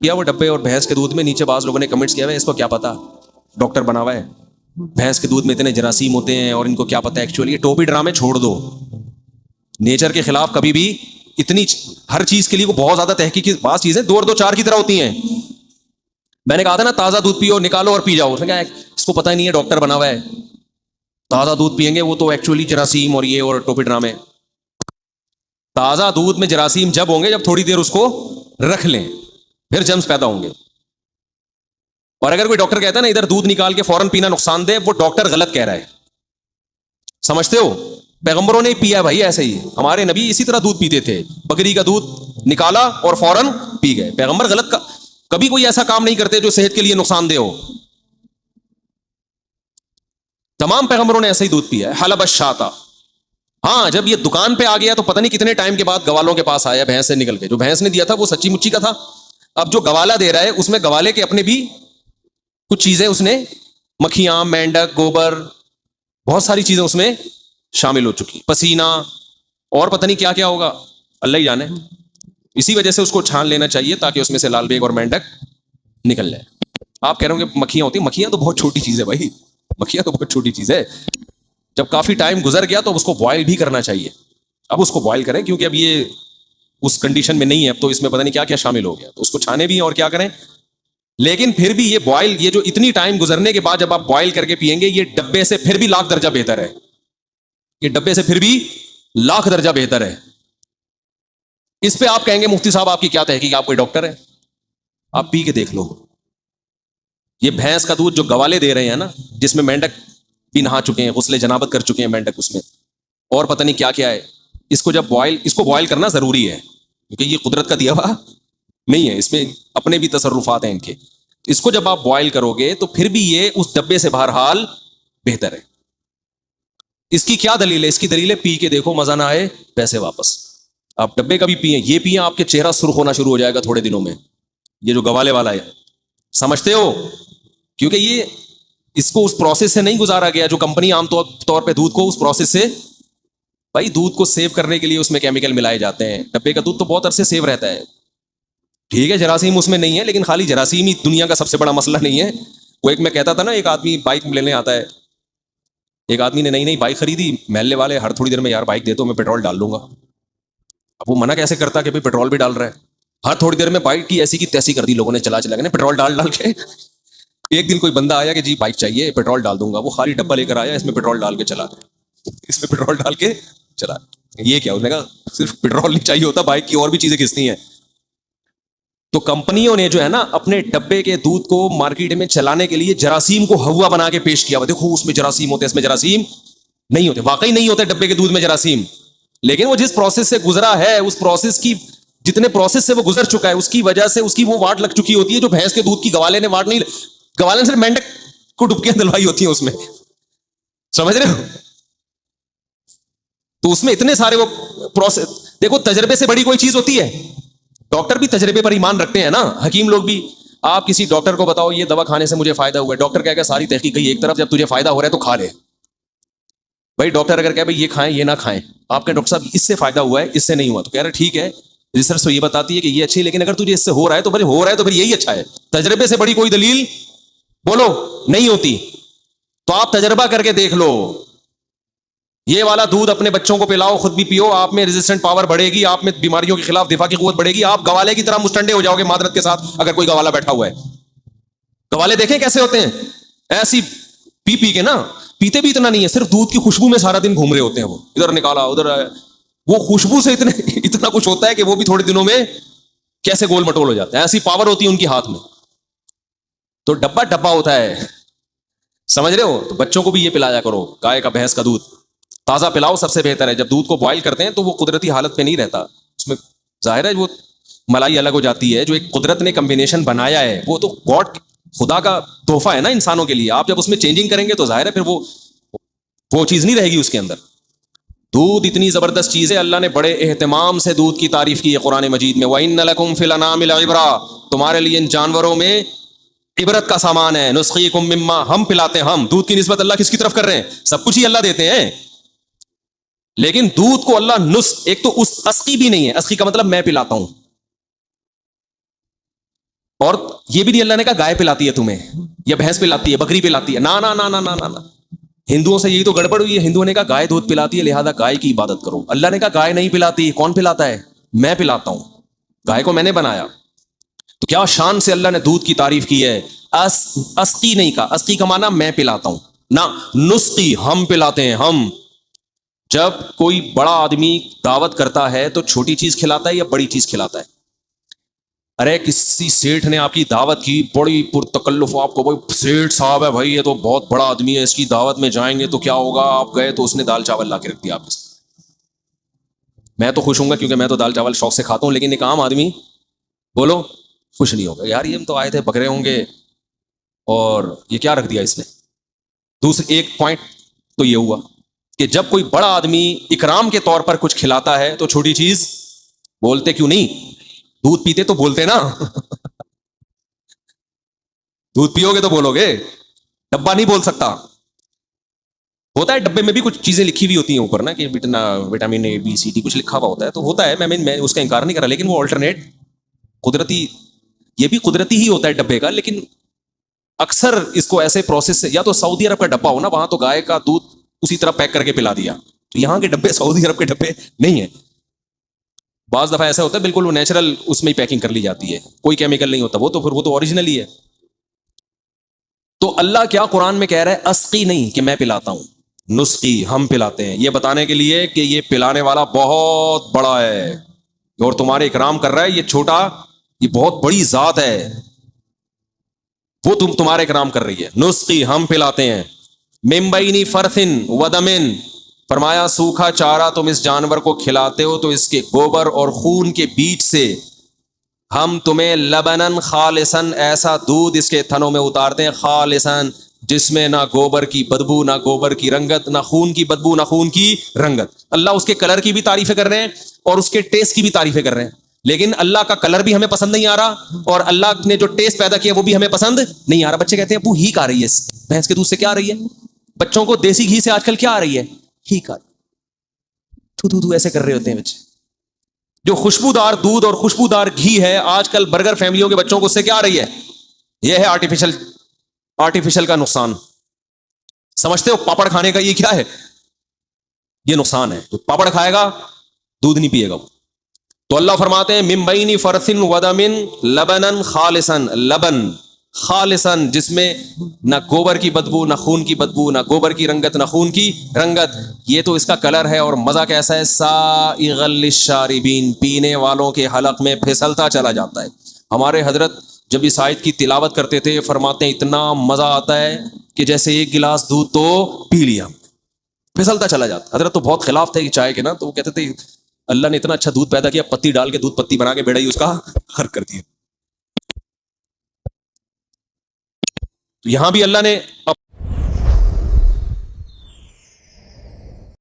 کیا وہ ڈبے اور بھینس کے دودھ میں. نیچے بعض لوگوں نے کمنٹس کیا ہے اس کو کیا پتا, ڈاکٹر بنا ہوا ہے, بھینس کے دودھ میں اتنے جراثیم ہوتے ہیں اور ان کو کیا پتا. ایکچولی یہ ٹوپی ڈرامے چھوڑ دو, نیچر کے خلاف کبھی بھی اتنی ہر چیز کے لیے وہ بہت زیادہ تحقیق کی بعض چیزیں دو چار کی طرح ہوتی ہیں. میں نے کہا تھا نا تازہ دودھ پیو, نکالو اور پی جاؤ. اس نے کہا اس کو پتہ ہی نہیں ہے ڈاکٹر بنا ہوا ہے, تازہ دودھ پیئیں گے وہ تو ایکچولی جراثیم اور یہ اور ٹوپی ڈرامے. تازہ دودھ میں جراثیم جب ہوں گے جب تھوڑی دیر اس کو رکھ لیں, پھر جرمز پیدا ہوں گے. اور اگر کوئی ڈاکٹر کہتا ہے نا ادھر دودھ نکال کے فوراً پینا نقصان دہ, وہ ڈاکٹر غلط کہہ رہا ہے. سمجھتے ہو, پیغمبروں نے پیا بھائی ایسے ہی, ہمارے نبی اسی طرح دودھ پیتے تھے, بکری کا دودھ نکالا اور فوراً پی گئے. پیغمبر غلط کا کبھی کوئی ایسا کام نہیں کرتے جو صحت کے لیے نقصان دہ ہو. تمام پیغمبروں نے ایسے ہی دودھ پیا ہے. حلب الشاۃ, ہاں جب یہ دکان پہ آ گیا تو پتہ نہیں کتنے ٹائم کے بعد گوالوں کے پاس آیا بھینس سے نکل کے. جو بھینس نے دیا تھا وہ سچی مچی کا تھا. اب جو گوالا دے رہا ہے اس میں گوالے کے اپنے بھی کچھ چیزیں, اس نے مکھیاں, مینڈک, گوبر, بہت ساری چیزیں اس میں شامل ہو چکی, پسینہ اور پتہ نہیں کیا کیا ہوگا, اللہ ہی جانے. اسی وجہ سے اس کو چھان لینا چاہیے تاکہ اس میں سے لال بیگ اور مینڈک نکل جائے. آپ کہہ رہے ہوں کہ مکھیاں ہوتی ہیں, مکھیاں تو بہت چھوٹی چیز ہے بھائی, مکھیاں تو بہت چھوٹی چیز ہے. جب کافی ٹائم گزر گیا تو اس کو بوائل بھی کرنا چاہیے. اب اس کو بوائل کریں کیونکہ اب یہ اس کنڈیشن میں نہیں ہے, اب تو اس میں پتہ نہیں کیا کیا شامل ہو گیا, تو اس کو چھانے بھی اور کیا کریں. لیکن پھر بھی یہ بوائل, یہ جو اتنی ٹائم گزرنے کے بعد جب آپ بوائل کر کے پیئیں گے, یہ ڈبے سے پھر بھی لاکھ درجہ بہتر ہے. یہ ڈبے سے پھر بھی لاکھ درجہ بہتر ہے. اس پہ آپ کہیں گے مفتی صاحب آپ کی کیا تحقیق, آپ کوئی ڈاکٹر ہے؟ آپ پی کے دیکھ لو. یہ بھینس کا دودھ جو گوالے دے رہے ہیں نا, جس میں مینڈک بھی نہا چکے ہیں, غسل جنابت کر چکے ہیں مینڈک اس میں, اور پتہ نہیں کیا کیا ہے, اس کو جب اس کو بوائل کرنا ضروری ہے کیونکہ یہ قدرت کا دیا ہوا نہیں ہے, اس میں اپنے بھی تصرفات ہیں ان کے. اس کو جب آپ بوائل کرو گے تو پھر بھی یہ اس ڈبے سے بہرحال بہتر ہے. اس کی کیا دلیل ہے؟ اس کی دلیل ہے پی کے دیکھو, مزہ نہ آئے پیسے واپس. آپ ڈبے کا بھی پیئیں, یہ پیئیں, آپ کے چہرہ سرخ ہونا شروع ہو جائے گا تھوڑے دنوں میں. یہ جو گوالے والا ہے, سمجھتے ہو, کیونکہ یہ اس کو اس پروسیس سے نہیں گزارا گیا جو کمپنی عام طور پہ دودھ کو اس پروسیس سے, بھائی دودھ کو سیو کرنے کے لیے اس میں کیمیکل ملائے جاتے ہیں. ڈبے کا دودھ تو بہت عرصے سیو رہتا ہے, ٹھیک ہے جراثیم اس میں نہیں ہے, لیکن خالی جراثیم ہی دنیا کا سب سے بڑا مسئلہ نہیں ہے. وہ ایک میں کہتا تھا نا, ایک آدمی بائک لینے آتا ہے, ایک آدمی نے نئی بائک خریدی, محلے والے ہر تھوڑی دیر میں یار بائک دے دو میں پیٹرول ڈال لوں گا. اب وہ منع کیسے کرتا کہ پیٹرول بھی ڈال رہا ہے, ہر تھوڑی دیر میں بائک کی ایسی کی تیسی کر دی لوگوں نے, چلا کے پیٹرول ڈال کے. ایک دن کوئی بندہ آیا کہ جی بائک چاہیے, پیٹرول ڈال دوں گا. وہ خالی ڈبہ لے کر آیا, اس میں پیٹرول ڈال کے چلا, اس میں پیٹرول ڈال کے چلا. یہ کیا, اس نے کہا صرف پیٹرول نہیں چاہیے ہوتا, بائک کی اور بھی چیزیں کھستی ہیں. تو کمپنیوں نے جو ہے نا اپنے ڈبے کے دودھ کو مارکیٹ میں چلانے کے لیے جراثیم کو ہوا بنا کے پیش کیا. دیکھو اس میں جراثیم ہوتے, اس میں جراثیم نہیں ہوتے. واقعی نہیں ہوتے ڈبے کے دودھ میں جراثیم, لیکن وہ جس پروسیس سے گزرا ہے, اس پروسیس کی جتنے پروسیس سے وہ گزر چکا ہے, اس کی وجہ سے اس کی وہ واٹ لگ چکی ہوتی ہے جو بھینس کے دودھ کی گوالے نے واٹ نہیں, گوالے نے صرف مینڈک کو ڈبکیاں دلوائی ہوتی ہیں اس میں, سمجھ رہے ہو. تو اس میں اتنے سارے وہ پروسیس, دیکھو تجربے سے بڑی کوئی چیز ہوتی ہے. ڈاکٹر بھی تجربے پر ایمان رکھتے ہیں نا, حکیم لوگ بھی. آپ کسی ڈاکٹر کو بتاؤ یہ دوا کھانے سے مجھے فائدہ ہوا ہے, ڈاکٹر کہے گا ساری تحقیق گئی ایک طرف, جب تجھے فائدہ ہو رہا ہے تو کھا لے. بھائی ڈاکٹر اگر کہے بھائی یہ کھائیں یہ نہ کھائیں, آپ کے ڈاکٹر صاحب اس سے فائدہ ہوا ہے اس سے نہیں ہوا, تو کہہ رہے ٹھیک ہے ریسرچ تو یہ بتاتی ہے کہ یہ اچھی ہے, لیکن اگر تجھے اس سے ہو رہا ہے تو بھائی ہو رہا ہے تو پھر یہی اچھا ہے. تجربے سے بڑی کوئی دلیل بولو نہیں ہوتی. تو آپ تجربہ کر کے دیکھ لو, یہ والا دودھ اپنے بچوں کو پلاؤ, خود بھی پیو, آپ میں ریزسٹنٹ پاور بڑھے گی, آپ میں بیماریوں کے خلاف دفاع کی قوت بڑھے گی, آپ گوالے کی طرح مستنڈے ہو جاؤ گے معذرت کے ساتھ. اگر کوئی گوالا بیٹھا ہوا ہے, گوالے دیکھیں کیسے ہوتے ہیں, ایسی پی کے نا, پیتے بھی اتنا نہیں ہے, صرف دودھ کی خوشبو میں سارا دن گھوم رہے ہوتے ہیں. وہ ادھر نکالا ادھر آیا, وہ خوشبو سے اتنا کچھ ہوتا ہے کہ وہ بھی تھوڑے دنوں میں کیسے گول مٹول ہو جاتا ہے. ایسی پاور ہوتی ہے ان کے ہاتھ میں. تو ڈبا ہوتا ہے, سمجھ رہے ہو. تو بچوں کو بھی یہ پلایا کرو, گائے کا بھینس کا دودھ تازہ پلاؤ, سب سے بہتر ہے. جب دودھ کو بوائل کرتے ہیں تو وہ قدرتی حالت پہ نہیں رہتا, اس میں ظاہر ہے وہ ملائی الگ ہو جاتی ہے, جو ایک قدرت نے کمبینیشن بنایا ہے, وہ تو گاڈ خدا کا تحفہ ہے نا انسانوں کے لیے. آپ جب اس میں چینجنگ کریں گے تو ظاہر ہے پھر وہ چیز نہیں رہے گی اس کے اندر. دودھ اتنی زبردست چیز ہے, اللہ نے بڑے اہتمام سے دودھ کی تعریف کی ہے قرآن مجید میں. وَإِنَّ لَكُمْ فِي الْأَنْعَامِ لَعِبْرَةً, تمہارے لیے ان جانوروں میں عبرت کا سامان ہے. نُسْقِيكُم مِّمَّا, ہم پلاتے ہیں. ہم دودھ کی نسبت اللہ کس کی طرف کر رہے ہیں؟ سب کچھ ہی اللہ دیتے ہیں, لیکن دودھ کو اللہ ایک تو اس اسقی بھی نہیں ہے, اسقی کا مطلب میں پلاتا ہوں, اور یہ بھی نہیں اللہ نے کہا گائے پلاتی ہے تمہیں یا بھینس پلاتی ہے بکری پلاتی ہے، نا نا نا نا نا نا نا۔ ہندوؤں سے یہی تو گڑبڑ ہوئی ہے، ہندوؤں نے کہا گائے دودھ پلاتی ہے لہذا گائے کی عبادت کرو، اللہ نے کہا گائے نہیں پلاتی، کون پلاتا ہے؟ میں پلاتا ہوں، گائے کو میں نے بنایا۔ تو کیا شان سے اللہ نے دودھ کی تعریف کی ہے۔ اسقی نہیں کہا، اسقی کا معنی میں پلاتا ہوں، نہ نسقی ہم پلاتے ہیں ہم۔ جب کوئی بڑا آدمی دعوت کرتا ہے تو چھوٹی چیز کھلاتا ہے یا بڑی چیز کھلاتا ہے؟ ارے کسی سیٹھ نے آپ کی دعوت کی بڑی پرتکلف، آپ کو بھائی سیٹھ صاحب ہے بھائی، یہ تو بہت بڑا آدمی ہے، اس کی دعوت میں جائیں گے تو کیا ہوگا، آپ گئے تو اس نے دال چاول لا کے رکھ دیا آپ کے ساتھ۔ میں تو خوش ہوں گا کیونکہ میں تو دال چاول شوق سے کھاتا ہوں، لیکن ایک عام آدمی بولو خوش نہیں ہوگا، یار یہ ہم تو آئے تھے بکرے ہوں گے اور یہ کیا رکھ دیا اس نے۔ دوسرے ایک پوائنٹ تو یہ ہوا کہ جب کوئی بڑا آدمی اکرام کے طور پر کچھ کھلاتا ہے تو چھوٹی چیز بولتے کیوں نہیں؟ دودھ پیتے تو بولتے نا دودھ پیو گے تو بولو گے، ڈبہ نہیں بول سکتا۔ ہوتا ہے ڈبے میں بھی کچھ چیزیں لکھی ہوئی ہوتی ہیں اوپر نا کہ vitamin A B C D کچھ لکھا ہوا ہوتا ہے، تو ہوتا ہے، میں اس کا انکار نہیں کر رہا، لیکن وہ آلٹرنیٹ قدرتی، یہ بھی قدرتی ہی ہوتا ہے ڈبے کا، لیکن اکثر اس کو ایسے پروسیس سے، یا تو سعودی عرب کا ڈبہ ہو نا، وہاں تو گائے کا دودھ اسی طرح پیک کر کے پلا دیا، تو یہاں کے ڈبے سعودی عرب کے ڈبے نہیں ہیں۔ بعض دفعہ ایسا ہوتا ہے بالکل وہ نیچرل اس میں ہی پیکنگ کر لی جاتی ہے، کوئی کیمیکل نہیں ہوتا، وہ تو پھر وہ تو اوریجنل ہی ہے۔ تو اللہ کیا قرآن میں کہہ رہا ہے؟ اسقی نہیں کہ میں پلاتا ہوں، نسخی ہم پلاتے ہیں، یہ بتانے کے لیے کہ یہ پلانے والا بہت بڑا ہے اور تمہارے اکرام کر رہا ہے، یہ چھوٹا، یہ بہت بڑی ذات ہے، وہ تمہارے اکرام کر رہی ہے۔ نسخی ہم پلاتے ہیں، من بین فرثن ودمن، فرمایا سوکھا چارہ تم اس جانور کو کھلاتے ہو تو اس کے گوبر اور خون کے بیچ سے ہم تمہیں لبنن خالصن، ایسا دودھ اس کے تھنوں میں اتارتے ہیں، خالصن جس میں نہ گوبر کی بدبو، نہ گوبر کی رنگت، نہ خون کی بدبو، نہ خون کی رنگت۔ اللہ اس کے کلر کی بھی تعریفیں کر رہے ہیں اور اس کے ٹیسٹ کی بھی تعریفیں کر رہے ہیں، لیکن اللہ کا کلر بھی ہمیں پسند نہیں آ رہا اور اللہ نے جو ٹیسٹ پیدا کیا وہ بھی ہمیں پسند نہیں آ رہا۔ بچے کہتے ہیں ابو ہیک آ رہی ہے، بھینس کے دودھ سے کیا آ رہی ہے؟ بچوں کو دیسی گھی سے آج کل کیا آ رہی ہے؟ ہیک آ رہی ہے، تھو ایسے کر رہے ہوتے ہیں بچے۔ جو خوشبودار دودھ اور خوشبودار گھی ہے آج کل برگر فیملیوں کے بچوں کو اس سے کیا آ رہی ہے؟ یہ ہے آرٹیفیشل کا نقصان۔ سمجھتے ہو پاپڑ کھانے کا یہ کیا ہے؟ یہ نقصان ہے، جو پاپڑ کھائے گا دودھ نہیں پیے گا وہ۔ تو اللہ فرماتے ہیں من بین فرث ودمن لبنا خالصا، لبن خالصاً جس میں نہ گوبر کی بدبو، نہ خون کی بدبو، نہ گوبر کی رنگت، نہ خون کی رنگت، یہ تو اس کا کلر ہے، اور مزہ کیسا ہے؟ سائغ للشاربین، پینے والوں کے حلق میں پھسلتا چلا جاتا ہے۔ ہمارے حضرت جب اس آیت کی تلاوت کرتے تھے فرماتے ہیں اتنا مزہ آتا ہے کہ جیسے ایک گلاس دودھ تو پی لیا، پھسلتا چلا جاتا۔ حضرت تو بہت خلاف تھے کہ چائے کے نا، تو وہ کہتے تھے اللہ نے اتنا اچھا دودھ پیدا کیا، پتی ڈال کے دودھ پتی بنا کے بیڑا ہی اس کا خرک کر دیا۔ یہاں بھی اللہ نے